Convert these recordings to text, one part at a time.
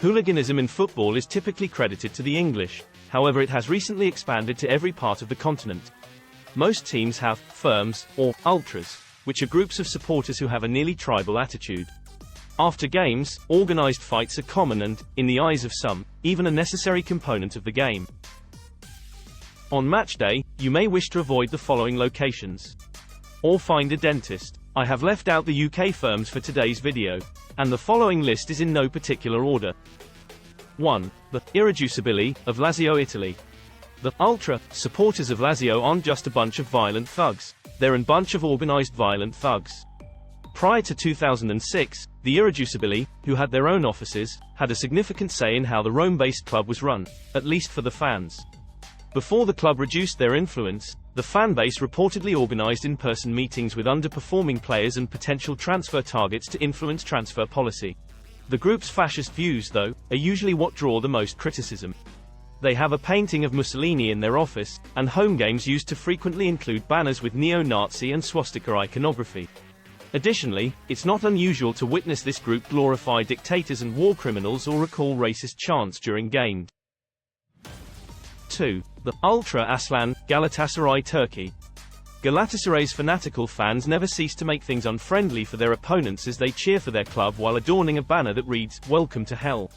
Hooliganism in football is typically credited to the English, however it has recently expanded to every part of the continent. Most teams have firms, or ultras, which are groups of supporters who have a nearly tribal attitude. After games, organized fights are common and, in the eyes of some, even a necessary component of the game. On match day, you may wish to avoid the following locations. Or find a dentist. I have left out the UK firms for today's video, and the following list is in no particular order. 1. The Irreducibili of Lazio, Italy. The ultra supporters of Lazio aren't just a bunch of violent thugs, they're a bunch of organized violent thugs. Prior to 2006, the Irreducibili, who had their own offices, had a significant say in how the Rome-based club was run, at least for the fans. Before the club reduced their influence, the fanbase reportedly organized in-person meetings with underperforming players and potential transfer targets to influence transfer policy. The group's fascist views, though, are usually what draw the most criticism. They have a painting of Mussolini in their office, and home games used to frequently include banners with neo-Nazi and swastika iconography. Additionally, it's not unusual to witness this group glorify dictators and war criminals or recall racist chants during games. 2. The Ultra Aslan, Galatasaray, Turkey. Galatasaray's fanatical fans never cease to make things unfriendly for their opponents as they cheer for their club while adorning a banner that reads, "Welcome to Hell."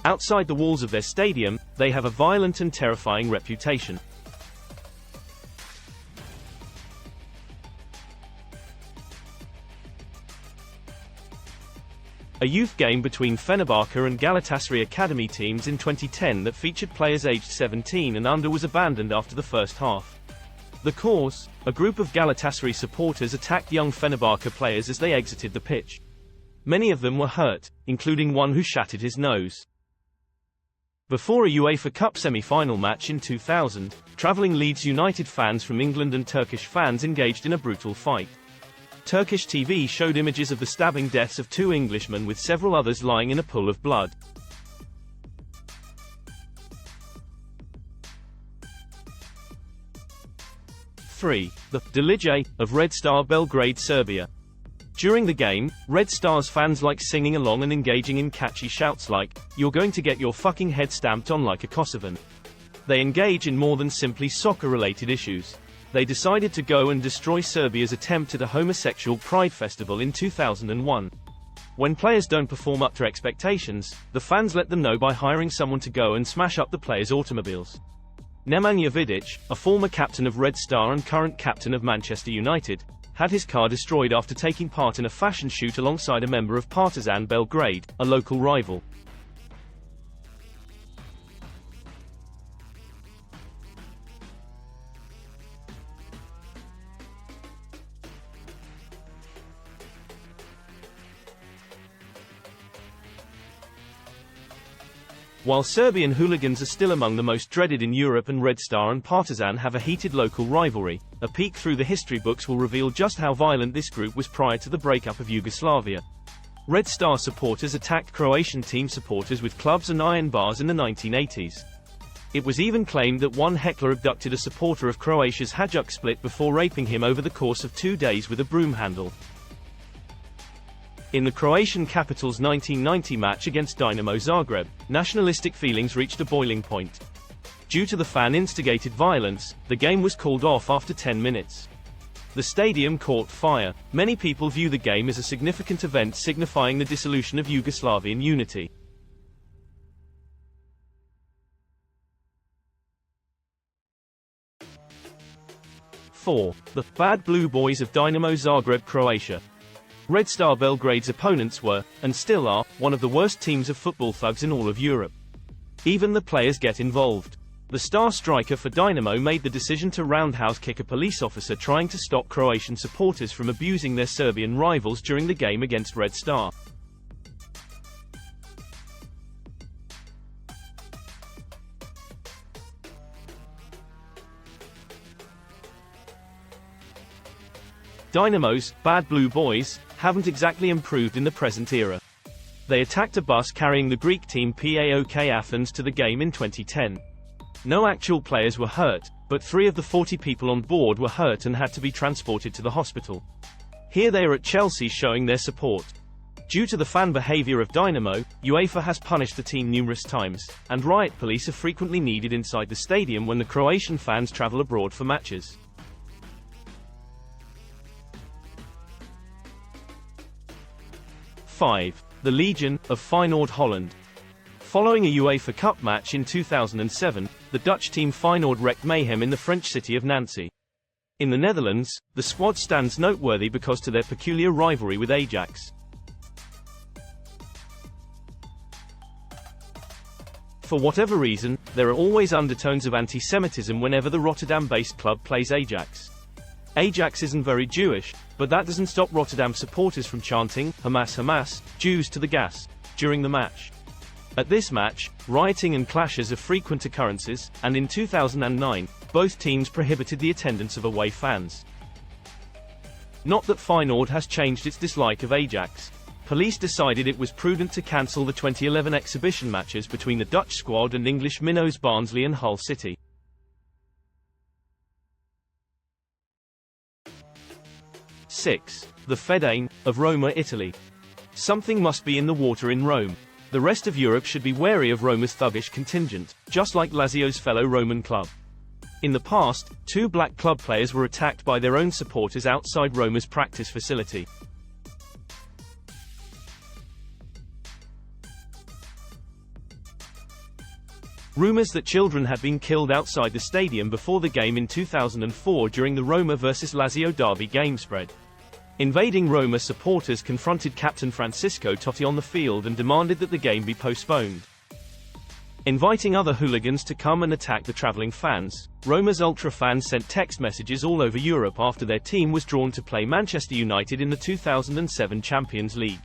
Outside the walls of their stadium, they have a violent and terrifying reputation. A youth game between Fenerbahce and Galatasaray academy teams in 2010 that featured players aged 17 and under was abandoned after the first half. The cause? A group of Galatasaray supporters attacked young Fenerbahce players as they exited the pitch. Many of them were hurt, including one who shattered his nose. Before a UEFA Cup semi-final match in 2000, travelling Leeds United fans from England and Turkish fans engaged in a brutal fight. Turkish TV showed images of the stabbing deaths of 2 Englishmen with several others lying in a pool of blood. The Legia of Red Star Belgrade, Serbia. During the game, Red Star's fans like singing along and engaging in catchy shouts like, "You're going to get your fucking head stamped on like a Kosovan." They engage in more than simply soccer-related issues. They decided to go and destroy Serbia's attempt at a homosexual pride festival in 2001. When players don't perform up to expectations, the fans let them know by hiring someone to go and smash up the players' automobiles. Nemanja Vidic, a former captain of Red Star and current captain of Manchester United, had his car destroyed after taking part in a fashion shoot alongside a member of Partizan Belgrade, a local rival. While Serbian hooligans are still among the most dreaded in Europe and Red Star and Partizan have a heated local rivalry, a peek through the history books will reveal just how violent this group was prior to the breakup of Yugoslavia. Red Star supporters attacked Croatian team supporters with clubs and iron bars in the 1980s. It was even claimed that one heckler abducted a supporter of Croatia's Hajduk Split before raping him over the course of 2 days with a broom handle. In the Croatian capital's 1990 match against Dinamo Zagreb, nationalistic feelings reached a boiling point. Due to the fan-instigated violence, the game was called off after 10 minutes. The stadium caught fire. Many people view the game as a significant event signifying the dissolution of Yugoslavian unity. The Bad Blue Boys of Dinamo Zagreb, Croatia. Red Star Belgrade's opponents were, and still are, one of the worst teams of football thugs in all of Europe. Even the players get involved. The star striker for Dinamo made the decision to roundhouse kick a police officer trying to stop Croatian supporters from abusing their Serbian rivals during the game against Red Star. Dynamo's Bad Blue Boys haven't exactly improved in the present era. They attacked a bus carrying the Greek team PAOK Athens to the game in 2010. No actual players were hurt, but 3 of the 40 people on board were hurt and had to be transported to the hospital. Here they are at Chelsea showing their support. Due to the fan behavior of Dinamo, UEFA has punished the team numerous times, and riot police are frequently needed inside the stadium when the Croatian fans travel abroad for matches. The Legion of Feyenoord Holland. Following a UEFA Cup match in 2007, the Dutch team Feyenoord wreaked mayhem in the French city of Nancy. In the Netherlands, the squad stands noteworthy because of their peculiar rivalry with Ajax. For whatever reason, there are always undertones of anti-Semitism whenever the Rotterdam-based club plays Ajax. Ajax isn't very Jewish, but that doesn't stop Rotterdam supporters from chanting, "Hamas Hamas, Jews to the gas," during the match. At this match, rioting and clashes are frequent occurrences, and in 2009, both teams prohibited the attendance of away fans. Not that Feyenoord has changed its dislike of Ajax. Police decided it was prudent to cancel the 2011 exhibition matches between the Dutch squad and English minnows Barnsley and Hull City. 6. The Feyenoord of Roma, Italy. Something must be in the water in Rome. The rest of Europe should be wary of Roma's thuggish contingent, just like Lazio's fellow Roman club. In the past, 2 black club players were attacked by their own supporters outside Roma's practice facility. Rumors that children had been killed outside the stadium before the game in 2004 during the Roma vs Lazio derby game spread. Invading Roma supporters confronted captain Francisco Totti on the field and demanded that the game be postponed. Inviting other hooligans to come and attack the traveling fans, Roma's ultra fans sent text messages all over Europe after their team was drawn to play Manchester United in the 2007 Champions League.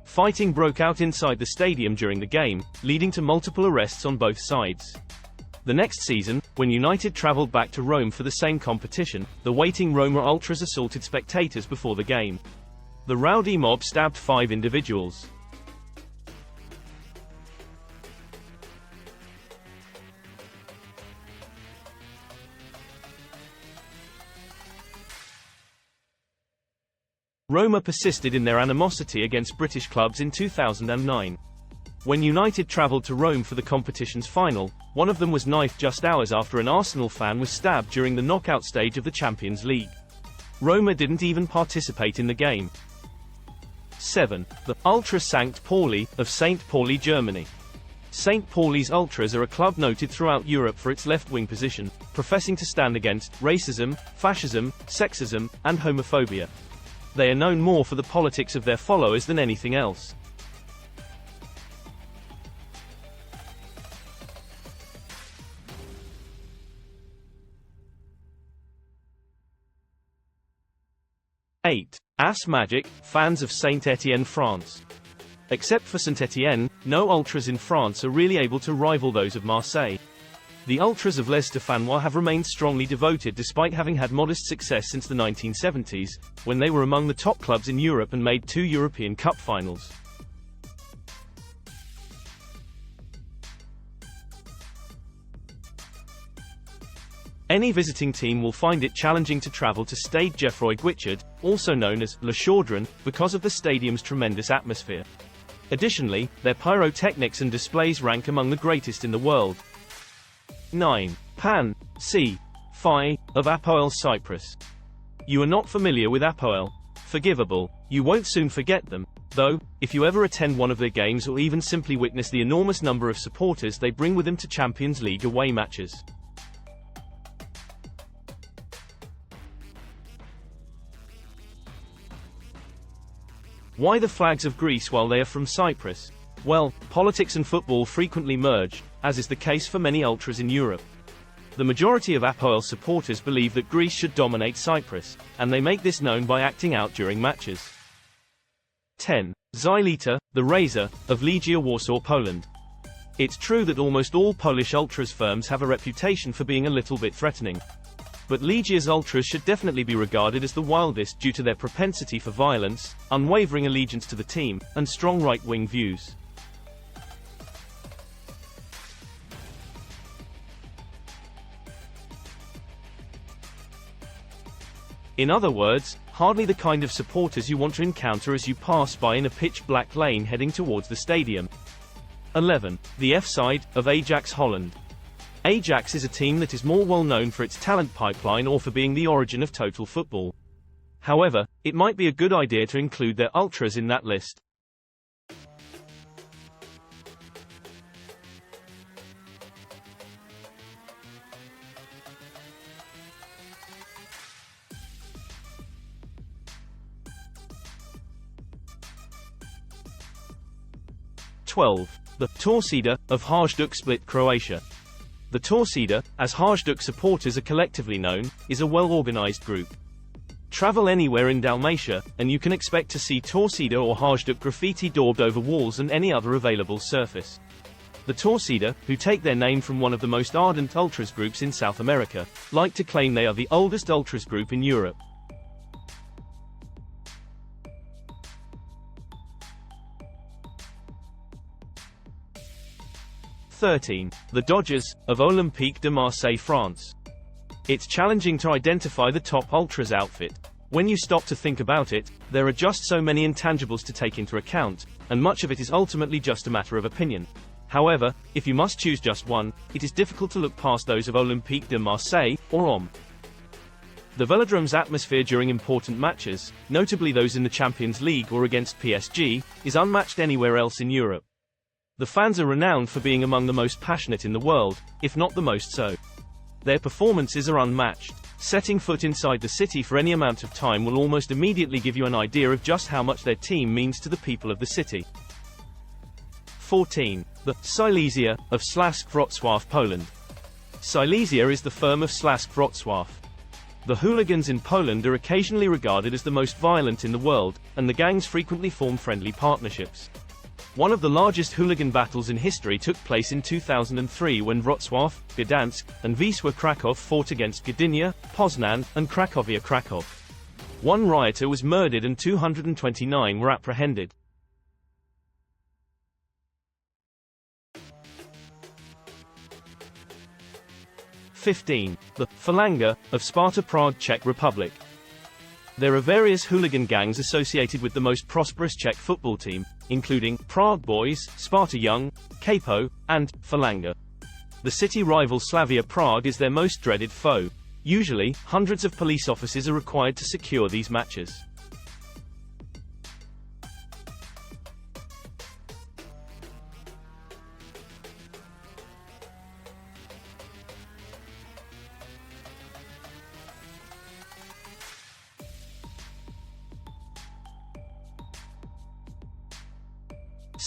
Fighting broke out inside the stadium during the game, leading to multiple arrests on both sides. The next season, when United travelled back to Rome for the same competition, the waiting Roma ultras assaulted spectators before the game. The rowdy mob stabbed 5 individuals. Roma persisted in their animosity against British clubs in 2009. When United travelled to Rome for the competition's final, one of them was knifed just hours after an Arsenal fan was stabbed during the knockout stage of the Champions League. Roma didn't even participate in the game. 7. The Ultra St. Pauli of St. Pauli, Germany. St. Pauli's Ultras are a club noted throughout Europe for its left-wing position, professing to stand against racism, fascism, sexism, and homophobia. They are known more for the politics of their followers than anything else. Eight. As Magic, fans of St. Etienne, France. Except for St. Etienne, no ultras in France are really able to rival those of Marseille. The ultras of Les Stéphanois have remained strongly devoted despite having had modest success since the 1970s, when they were among the top clubs in Europe and made 2 European Cup finals. Any visiting team will find it challenging to travel to Stade Geoffroy Guichard, also known as Le Chaudron, because of the stadium's tremendous atmosphere. Additionally, their pyrotechnics and displays rank among the greatest in the world. 9. Pan, C. Phi, of APOEL Cyprus. You are not familiar with APOEL? Forgivable, you won't soon forget them, though, if you ever attend one of their games or even simply witness the enormous number of supporters they bring with them to Champions League away matches. Why the flags of Greece while they are from Cyprus? Well, politics and football frequently merge, as is the case for many ultras in Europe. The majority of APOEL supporters believe that Greece should dominate Cyprus, and they make this known by acting out during matches. 10. Zylita, the Razor, of Legia Warsaw, Poland. It's true that almost all Polish ultras firms have a reputation for being a little bit threatening. But Legia's ultras should definitely be regarded as the wildest due to their propensity for violence, unwavering allegiance to the team, and strong right-wing views. In other words, hardly the kind of supporters you want to encounter as you pass by in a pitch-black lane heading towards the stadium. 11. The F-side, of Ajax Holland. Ajax is a team that is more well known for its talent pipeline or for being the origin of total football. However, it might be a good idea to include their ultras in that list. The Torcida, of Hajduk Split, Croatia. The Torcida, as Hajduk supporters are collectively known, is a well-organized group. Travel anywhere in Dalmatia, and you can expect to see Torcida or Hajduk graffiti daubed over walls and any other available surface. The Torcida, who take their name from one of the most ardent ultras groups in South America, like to claim they are the oldest ultras group in Europe. 13. The Dodgers, of Olympique de Marseille, France. It's challenging to identify the top ultras outfit. When you stop to think about it, there are just so many intangibles to take into account, and much of it is ultimately just a matter of opinion. However, if you must choose just one, it is difficult to look past those of Olympique de Marseille, or OM. The Velodrome's atmosphere during important matches, notably those in the Champions League or against PSG, is unmatched anywhere else in Europe. The fans are renowned for being among the most passionate in the world, if not the most so. Their performances are unmatched. Setting foot inside the city for any amount of time will almost immediately give you an idea of just how much their team means to the people of the city. 14. The Silesia, of Slask, Wrocław, Poland. Silesia is the firm of Slask, Wrocław. The hooligans in Poland are occasionally regarded as the most violent in the world, and the gangs frequently form friendly partnerships. One of the largest hooligan battles in history took place in 2003 when Wrocław, Gdansk, and Wisła Krakow fought against Gdynia, Poznan, and Cracovia Krakow. One rioter was murdered and 229 were apprehended. '15. The Falanga, of Sparta, Prague, Czech Republic. There are various hooligan gangs associated with the most prosperous Czech football team, including Prague Boys, Sparta Young, Capo, and Falanga. The city rival Slavia Prague is their most dreaded foe. Usually, hundreds of police officers are required to secure these matches.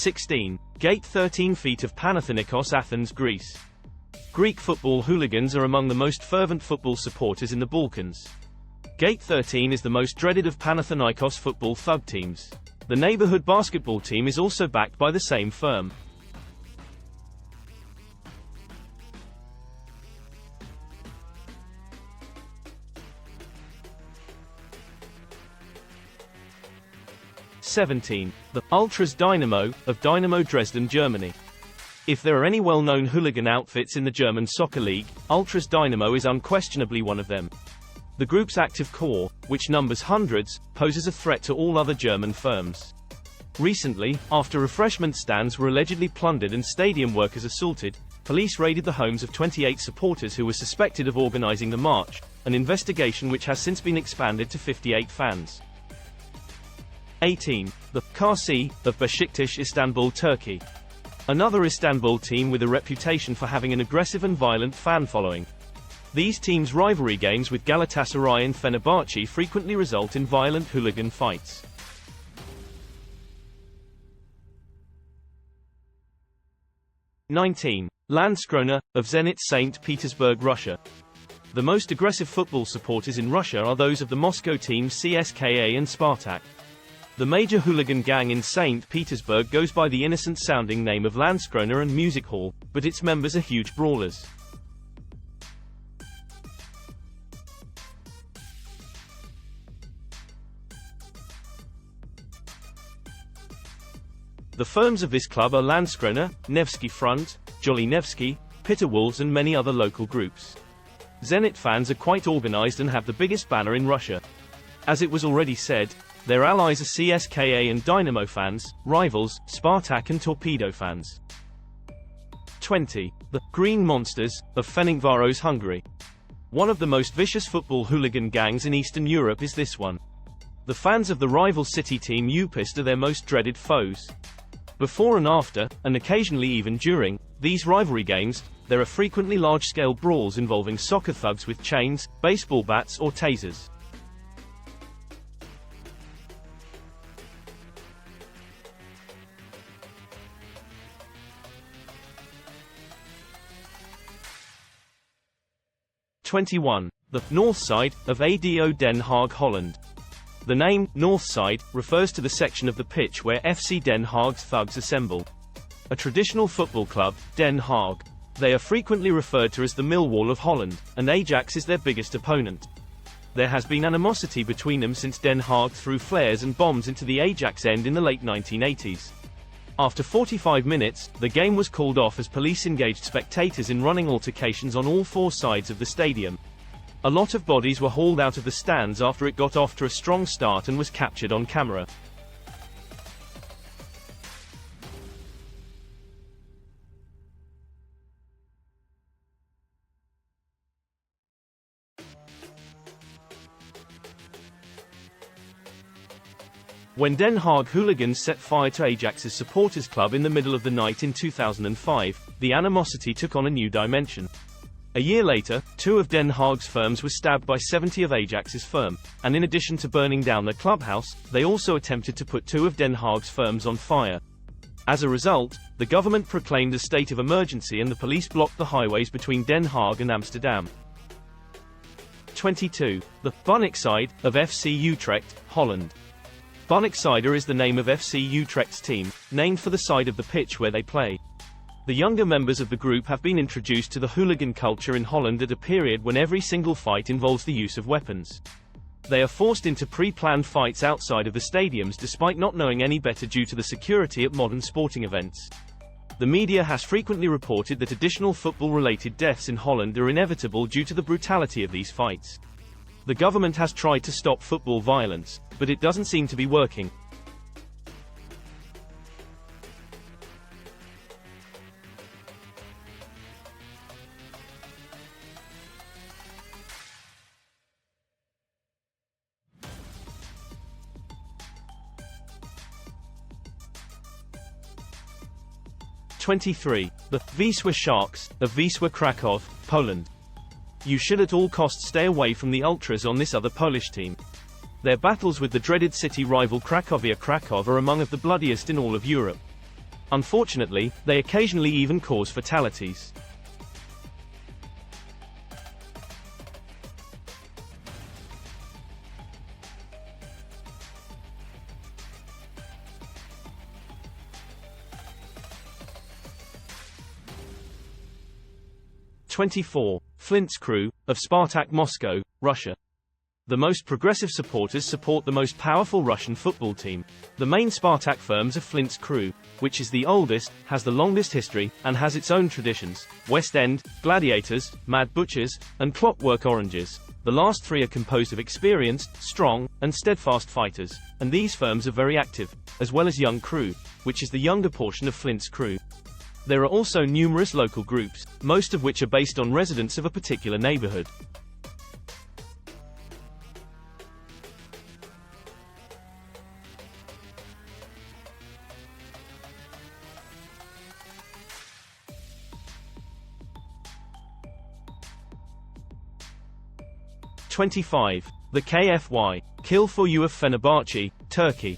'16. Gate 13 feet of Panathinaikos, Athens, Greece. Greek football hooligans are among the most fervent football supporters in the Balkans. Gate 13 is the most dreaded of Panathinaikos football thug teams. The neighborhood basketball team is also backed by the same firm. '17. The Ultras Dynamo, of Dynamo Dresden, Germany. If there are any well-known hooligan outfits in the German soccer league, Ultras Dynamo is unquestionably one of them. The group's active core, which numbers hundreds, poses a threat to all other German firms. Recently, after refreshment stands were allegedly plundered and stadium workers assaulted, police raided the homes of 28 supporters who were suspected of organizing the march, an investigation which has since been expanded to 58 fans. 18. The KC, of Besiktas, Istanbul, Turkey. Another Istanbul team with a reputation for having an aggressive and violent fan following. These teams' rivalry games with Galatasaray and Fenerbahce frequently result in violent hooligan fights. '19. Landskrona, of Zenit St. Petersburg, Russia. The most aggressive football supporters in Russia are those of the Moscow teams CSKA and Spartak. The major hooligan gang in St. Petersburg goes by the innocent-sounding name of Landskrona and Music Hall, but its members are huge brawlers. The firms of this club are Landskrona, Nevsky Front, Jolly Nevsky, Pitter Wolves and many other local groups. Zenit fans are quite organized and have the biggest banner in Russia. As it was already said, their allies are CSKA and Dinamo fans, rivals, Spartak and Torpedo fans. 20. The Green Monsters of Fenerbahce, Hungary. One of the most vicious football hooligan gangs in Eastern Europe is this one. The fans of the rival city team UPist are their most dreaded foes. Before and after, and occasionally even during, these rivalry games, there are frequently large-scale brawls involving soccer thugs with chains, baseball bats or tasers. '21. The North Side of ADO Den Haag, Holland. The name, North Side, refers to the section of the pitch where FC Den Haag's thugs assemble. A traditional football club, Den Haag. They are frequently referred to as the Millwall of Holland, and Ajax is their biggest opponent. There has been animosity between them since Den Haag threw flares and bombs into the Ajax end in the late 1980s. After 45 minutes, the game was called off as police engaged spectators in running altercations on all four sides of the stadium. A lot of bodies were hauled out of the stands after it got off to a strong start and was captured on camera. When Den Haag hooligans set fire to Ajax's supporters club in the middle of the night in 2005, the animosity took on a new dimension. A year later, 2 of Den Haag's firms were stabbed by 70 of Ajax's firm, and in addition to burning down their clubhouse, they also attempted to put 2 of Den Haag's firms on fire. As a result, the government proclaimed a state of emergency and the police blocked the highways between Den Haag and Amsterdam. 22. The Bunnickside of FC Utrecht, Holland. Bunnickside is the name of FC Utrecht's team, named for the side of the pitch where they play. The younger members of the group have been introduced to the hooligan culture in Holland at a period when every single fight involves the use of weapons. They are forced into pre-planned fights outside of the stadiums despite not knowing any better due to the security at modern sporting events. The media has frequently reported that additional football-related deaths in Holland are inevitable due to the brutality of these fights. The government has tried to stop football violence, but it doesn't seem to be working. '23. The Wisła Sharks of Wisła Krakow, Poland. You should at all costs stay away from the ultras on this other Polish team. Their battles with the dreaded city rival Cracovia Krakow are among the bloodiest in all of Europe. Unfortunately, they occasionally even cause fatalities. '24. Flint's Crew of Spartak Moscow, Russia. The most progressive supporters support the most powerful Russian football team. The main Spartak firms are Flint's Crew, which is the oldest, has the longest history, and has its own traditions: West End, Gladiators, Mad Butchers, and Clockwork Oranges. The last 3 are composed of experienced, strong, and steadfast fighters, and these firms are very active, as well as Young Crew, which is the younger portion of Flint's Crew. There are also numerous local groups, most of which are based on residents of a particular neighborhood. '25. The KFY, Kill for You of Fenerbahce, Turkey.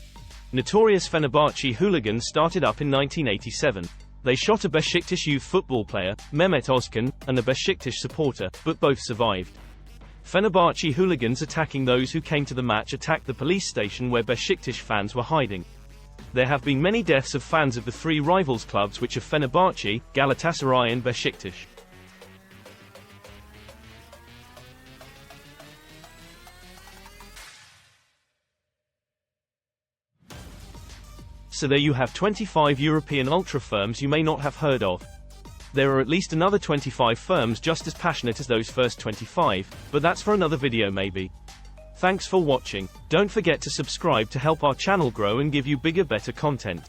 Notorious Fenerbahce hooligans started up in 1987. They shot a Besiktas youth football player, Mehmet Özkan, and a Besiktas supporter, but both survived. Fenerbahce hooligans attacking those who came to the match attacked the police station where Besiktas fans were hiding. There have been many deaths of fans of the 3 rivals clubs which are Fenerbahce, Galatasaray and Besiktas. So there you have 25 European ultra firms you may not have heard of. There are at least another 25 firms just as passionate as those first 25, but that's for another video maybe. Thanks for watching. Don't forget to subscribe to help our channel grow and give you bigger, better content.